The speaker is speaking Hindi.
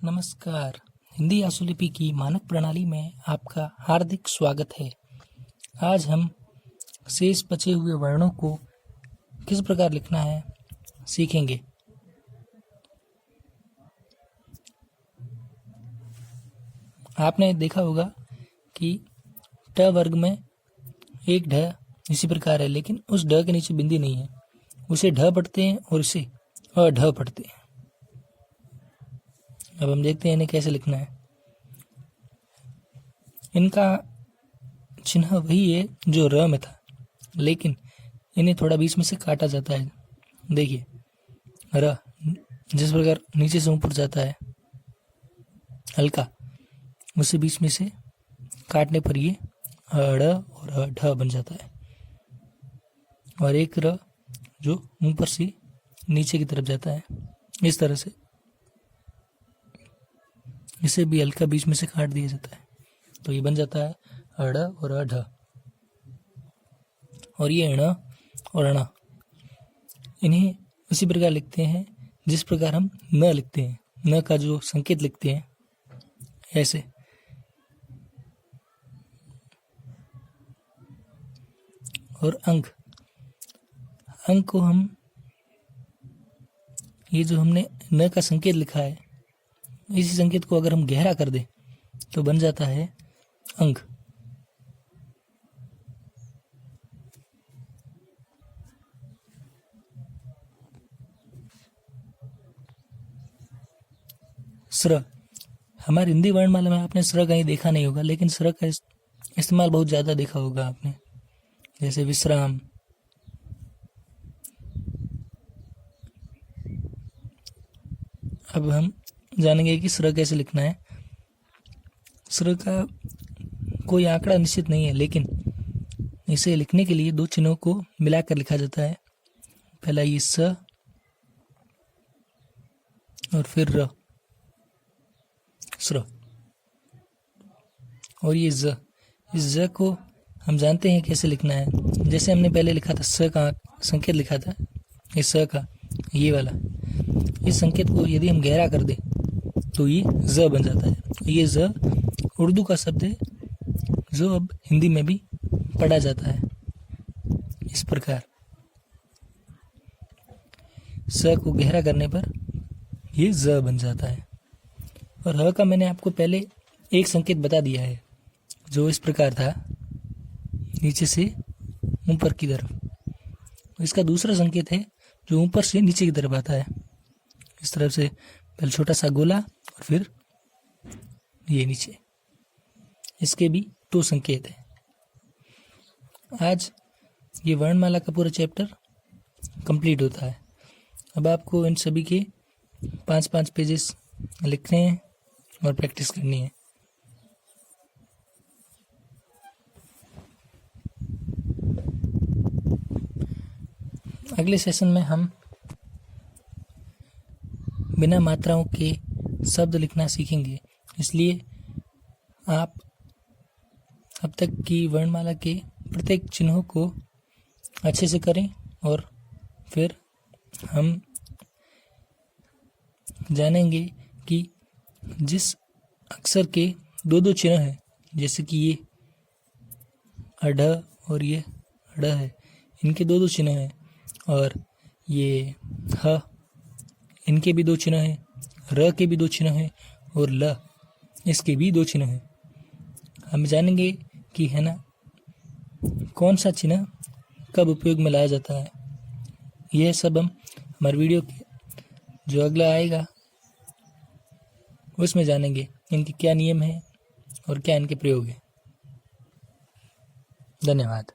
नमस्कार। हिंदी आशुलिपि की मानक प्रणाली में आपका हार्दिक स्वागत है। आज हम शेष बचे हुए वर्णों को किस प्रकार लिखना है सीखेंगे। आपने देखा होगा कि ट वर्ग में एक ढ इसी प्रकार है, लेकिन उस ढ के नीचे बिंदी नहीं है। उसे ढ पढ़ते हैं और इसे अढ पढ़ते हैं। अब हम देखते हैं इन्हें कैसे लिखना है। इनका चिन्ह वही है जो र में था, लेकिन इन्हें थोड़ा बीच में से काटा जाता है। देखिए, र जिस प्रकार नीचे से ऊपर जाता है हल्का, उसे बीच में से काटने पर ये अड़ और ढ बन जाता है। और एक र जो ऊपर से नीचे की तरफ जाता है, इस तरह से इसे भी हल्का बीच में से काट दिया जाता है, तो ये बन जाता है अड़ और अढ। और ये अण और अणा, इन्हें उसी प्रकार लिखते हैं जिस प्रकार हम न लिखते हैं। न का जो संकेत लिखते हैं ऐसे। और अंक को हम, ये जो हमने न का संकेत लिखा है, इसी संकेत को अगर हम गहरा कर दें तो बन जाता है अंक। स्र, हमारी हिंदी वर्णमाला में आपने स्र कहीं देखा नहीं होगा, लेकिन स्र का इस्तेमाल बहुत ज्यादा देखा होगा आपने, जैसे विश्राम। अब हम जानेंगे कि स्र कैसे लिखना है। स्र का कोई आंकड़ा निश्चित नहीं है, लेकिन इसे लिखने के लिए दो चिन्हों को मिलाकर लिखा जाता है। पहला ये स और फिर र, स्र। और ये ज, इस ज को हम जानते हैं कैसे लिखना है। जैसे हमने पहले लिखा था, स का संकेत लिखा था, इस स का ये वाला, इस संकेत को यदि हम गहरा कर दें तो ये ज बन जाता है। ये ज उर्दू का शब्द है जो अब हिंदी में भी पढ़ा जाता है इस प्रकार। स को गहरा करने पर ये ज बन जाता है। और ह का मैंने आपको पहले एक संकेत बता दिया है जो इस प्रकार था, नीचे से ऊपर की तरफ। इसका दूसरा संकेत है जो ऊपर से नीचे की तरफ आता है, इस तरफ से पहले छोटा सा गोला और फिर ये नीचे। इसके भी दो संकेत है। आज ये वर्णमाला का पूरा चैप्टर कंप्लीट होता है। अब आपको इन सभी के 5-5 पेजेस लिखने हैं और प्रैक्टिस करनी है। अगले सेशन में हम बिना मात्राओं के शब्द लिखना सीखेंगे, इसलिए आप अब तक की वर्णमाला के प्रत्येक चिन्हों को अच्छे से करें। और फिर हम जानेंगे कि जिस अक्षर के दो दो चिन्ह हैं, जैसे कि ये अढ और ये अड़ है, इनके दो दो चिन्ह हैं। और ये ह, इनके भी दो चिन्ह हैं। र के भी दो चिन्ह हैं और ल, इसके भी दो चिन्ह हैं। हम जानेंगे कि है ना, कौन सा चिन्ह कब उपयोग में लाया जाता है। यह सब हम हमारे वीडियो के जो अगला आएगा उसमें जानेंगे इनके क्या नियम हैं और क्या इनके प्रयोग हैं। धन्यवाद।